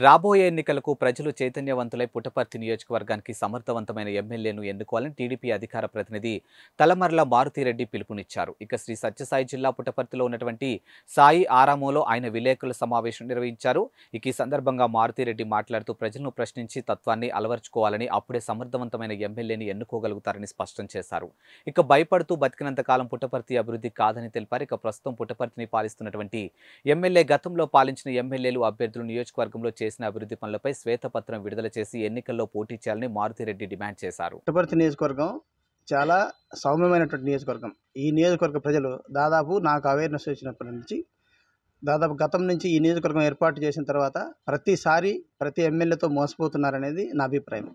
రాబోయే ఎన్నికలకు ప్రజలు చైతన్యవంతులై పుట్టపర్తి నియోజకవర్గానికి సమర్థవంతమైన ఎమ్మెల్యేను ఎన్నుకోవాలని టీడీపీ అధికార ప్రతినిధి తలమర్ల మారుతిరెడ్డి పిలుపునిచ్చారు. ఇక శ్రీ సత్యసాయి జిల్లా పుట్టపర్తిలో ఉన్నటువంటి సాయి ఆరామోలో ఆయన విలేకరుల సమావేశం నిర్వహించారు. ఇక ఈ సందర్భంగా మారుతిరెడ్డి మాట్లాడుతూ ప్రజలను ప్రశ్నించి తత్వాన్ని అలవర్చుకోవాలని, అప్పుడే సమర్థవంతమైన ఎమ్మెల్యేని ఎన్నుకోగలుగుతారని స్పష్టం చేశారు. ఇక భయపడుతూ బతికినంత కాలం పుట్టపర్తి అభివృద్ధి కాదని తెలిపారు. ఇక ప్రస్తుతం పుట్టపర్తిని పాలిస్తున్నటువంటి ఎమ్మెల్యే గతంలో పాలించిన ఎమ్మెల్యేలు అభ్యర్థులు నియోజకవర్గంలో చేసిన అభివృద్ధి పనులపై శ్వేతపత్రం విడుదల చేసి ఎన్నికల్లో పోటీ చేయాలని మారుతిరెడ్డి డిమాండ్ చేశారు. పుట్టపర్తి నియోజకవర్గం చాలా సౌమ్యమైనటువంటి నియోజకవర్గం. ఈ నియోజకవర్గ ప్రజలు దాదాపు నాకు అవేర్నెస్ వచ్చినప్పటి నుంచి దాదాపు గతం నుంచి ఈ నియోజకవర్గం ఏర్పాటు చేసిన తర్వాత ప్రతిసారి ప్రతి ఎమ్మెల్యేతో మోసపోతున్నారనేది నా అభిప్రాయం.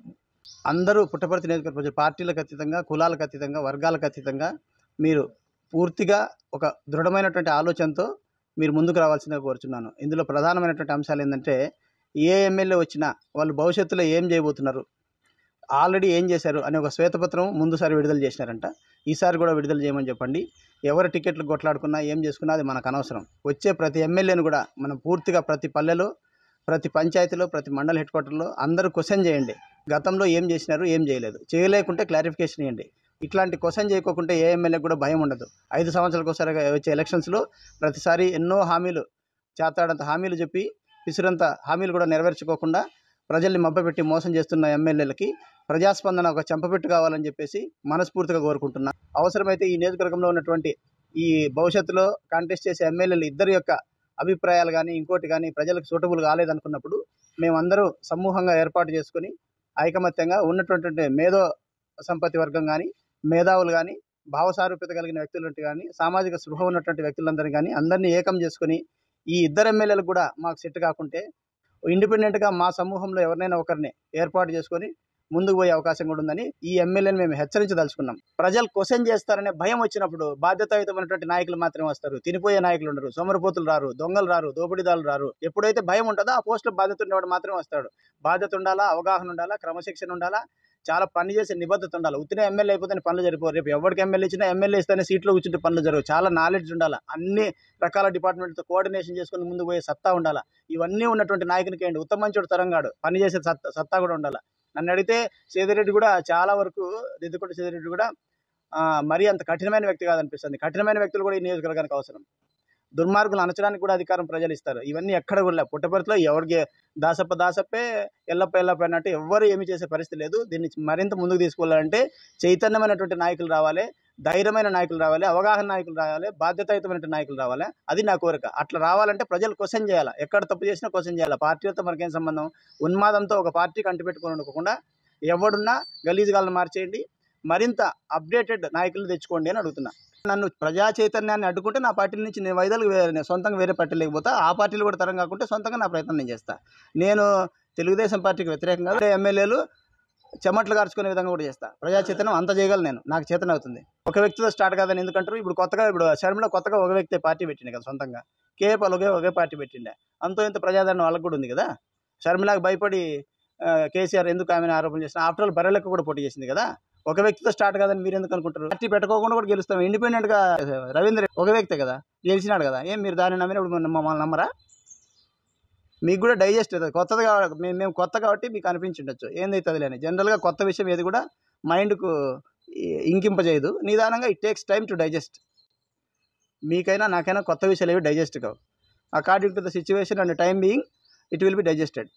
అందరూ పుట్టపర్తి నియోజకవర్గ ప్రజలు పార్టీలకు అతీతంగా, కులాలకు అతీతంగా, వర్గాలకు అతీతంగా మీరు పూర్తిగా ఒక దృఢమైనటువంటి ఆలోచనతో మీరు ముందుకు రావాల్సిందిగా కోరుచున్నాను. ఇందులో ప్రధానమైనటువంటి అంశాలు ఏంటంటే, ఏ ఎమ్మెల్యే వచ్చినా వాళ్ళు భవిష్యత్తులో ఏం చేయబోతున్నారు, ఆల్రెడీ ఏం చేశారు అనే ఒక శ్వేతపత్రం ముందుసారి విడుదల చేసినారంట. ఈసారి కూడా విడుదల చేయమని చెప్పండి. ఎవరు టికెట్లు కొట్లాడుకున్నా ఏం చేసుకున్నా అది మనకు అనవసరం. వచ్చే ప్రతి ఎమ్మెల్యేను కూడా మనం పూర్తిగా ప్రతి పల్లెలో, ప్రతి పంచాయతీలో, ప్రతి మండల హెడ్ క్వార్టర్లో అందరూ క్వశ్చన్ చేయండి. గతంలో ఏం చేసినారు, ఏం చేయలేదు, చేయలేకుంటే క్లారిఫికేషన్ ఇవ్వండి. ఇట్లాంటి క్వశ్చన్ చేయకోకుంటే ఏ ఎమ్మెల్యే కూడా భయం ఉండదు. 5 సంవత్సరాలకు ఒకసారి వచ్చే ఎలక్షన్స్లో ప్రతిసారి ఎన్నో హామీలు, చేతాడంత హామీలు చెప్పి పిసురంత హామీలు కూడా నెరవేర్చుకోకుండా ప్రజల్ని మభ్యపెట్టి మోసం చేస్తున్న ఎమ్మెల్యేలకి ప్రజాస్పందన ఒక చెంపపెట్టు కావాలని చెప్పేసి మనస్ఫూర్తిగా కోరుకుంటున్నా. అవసరమైతే ఈ నియోజకవర్గంలో ఉన్నటువంటి ఈ భవిష్యత్తులో కాంటెస్ట్ చేసే ఎమ్మెల్యేలు ఇద్దరి యొక్క అభిప్రాయాలు కానీ ఇంకోటి కానీ ప్రజలకు సూటబుల్ కాలేదనుకున్నప్పుడు మేమందరూ సమూహంగా ఏర్పాటు చేసుకుని ఐకమత్యంగా ఉన్నటువంటి మేధో సంపత్తి వర్గం కానీ, మేధావులు కానీ, భావసారూప్యత కలిగిన వ్యక్తులు కానీ, సామాజిక స్పృహ ఉన్నటువంటి వ్యక్తులందరినీ కానీ అందరినీ ఏకం చేసుకుని ఈ ఇద్దరు ఎమ్మెల్యేలకు కూడా మాకు సెట్ కాకుంటే ఇండిపెండెంట్గా మా సమూహంలో ఎవరినైనా ఒకరిని ఏర్పాటు చేసుకొని ముందుకు పోయే అవకాశం కూడా ఉందని ఈ ఎమ్మెల్యేని మేము హెచ్చరించదలుచుకున్నాం. ప్రజలు క్వశ్చన్ చేస్తారనే భయం వచ్చినప్పుడు బాధ్యతాయుతమైనటువంటి నాయకులు మాత్రమే వస్తారు. తినిపోయే నాయకులు ఉండరు, సోమరిపోతులు రారు, దొంగలు రారు, దోపిడీదారులు రారు. ఎప్పుడైతే భయం ఉంటుందో ఆ పోస్టులో బాధ్యత ఉండేవాడు మాత్రమే వస్తాడు. బాధ్యత ఉండాలా, అవగాహన ఉండాలా, క్రమశిక్షణ ఉండాలా, చాలా పని చేసే నిబద్ధత ఉండాలి. ఉత్తినే ఎమ్మెల్యే అయిపోతే పనులు జరిపోరు. రేపు ఎవరికి ఎమ్మెల్యే ఇచ్చినా ఎమ్మెల్యే ఇస్తేనే సీట్లో కూర్చుంటే పనులు జరగవు. చాలా నాలెడ్జ్ ఉండాలి, అన్ని రకాల డిపార్ట్మెంట్తో కోఆర్డినేషన్ చేసుకుని ముందుకు పోయే సత్తా ఉండాలి. ఇవన్నీ ఉన్నటువంటి నాయకునికి ఏంటి ఉత్తమంచుడు తరంగాడు పని చేసే సత్తా కూడా ఉండాలి. నన్ను అడిగితే సేదిరెడ్డి కూడా చాలా వరకు దిద్దుకుంట సేదిరెడ్డి కూడా మరీ అంత కఠినమైన వ్యక్తి కాదనిపిస్తుంది. కఠినమైన వ్యక్తులు కూడా ఈ నియోజకవర్గానికి అవసరం. దుర్మార్గులు అనచడానికి కూడా అధికారం ప్రజలు ఇస్తారు. ఇవన్నీ ఎక్కడ కూడా పుట్టపర్తిలో ఎవరికి దాసప్పే ఎల్లప్ప అన్నట్టు ఎవ్వరు ఏమి చేసే పరిస్థితి లేదు. దీన్ని మరింత ముందుకు తీసుకెళ్ళాలంటే చైతన్యమైనటువంటి నాయకులు రావాలి, ధైర్యమైన నాయకులు రావాలి, అవగాహన నాయకులు రావాలి, బాధ్యతాయుతమైన నాయకులు రావాలి. అది నా కోరిక. అట్లా రావాలంటే ప్రజలు క్వశ్చన్ చేయాలి. ఎక్కడ తప్పు చేసినా క్వశ్చన్ చేయాలి. పార్టీలతో మనకేం సంబంధం? ఉన్మాదంతో ఒక పార్టీకి అంటిపెట్టుకొని ఉండకుండా ఎవడున్నా గలీజుగాలను మార్చేయండి, మరింత అప్డేటెడ్ నాయకులు తెచ్చుకోండి అని అడుగుతున్నా. నన్ను ప్రజా చైతన్యాన్ని అడ్డుకుంటే నా పార్టీ నుంచి నేను వైదొలిగి సొంతంగా వేరే పార్టీ లేకపోతే ఆ పార్టీలు కూడా తరం కాకుంటే సొంతంగా నా ప్రయత్నం నేను చేస్తాను. నేను తెలుగుదేశం పార్టీకి వ్యతిరేకంగా ఎమ్మెల్యేలు చెమట్లు కార్చుకునే విధంగా కూడా చేస్తాను. ప్రజా చైతన్యం అంత చేయగలను నేను, నాకు చేతన అవుతుంది. ఒక వ్యక్తితో స్టార్ట్ కాదని ఎందుకంటారు? ఇప్పుడు షర్మిల కొత్తగా ఒక వ్యక్తి పార్టీ పెట్టిండే కదా, సొంతంగా కేఏపాల్ ఒకే పార్టీ పెట్టిండే. అంతో ఇంత ప్రజాదరణ వాళ్ళకు కూడా ఉంది కదా. షర్మిలకు భయపడి కేసీఆర్ ఎందుకు ఆమెను ఆరోపణ చేసిన? ఆఫ్టర్ ఆల్ బర్రెలకు కూడా పోటీ చేసింది కదా. ఒక వ్యక్తితో స్టార్ట్ కాదని మీరు ఎందుకు అనుకుంటారు? పార్టీ పెట్టుకోకుండా కూడా గెలుస్తాం. ఇండిపెండెంట్గా రవీంద్ర ఒక వ్యక్తే కదా గెలిచినాడు కదా. ఏం మీరు దాన్ని నమ్మినప్పుడు మమ్మల్ని నమ్మరా? మీకు కూడా డైజెస్ట్ అవుతుంది. కొత్తగా మేము కొత్త కాబట్టి మీకు అనిపించిండొచ్చు ఏందవుతుంది అని. జనరల్గా కొత్త విషయం ఏది కూడా మైండ్కు ఇంకింపజేయదు. నిదానంగా it takes time to digest. మీకైనా నాకైనా కొత్త విషయాలు ఏవి డైజెస్ట్ కావు. According to the situation and time being it will be digested.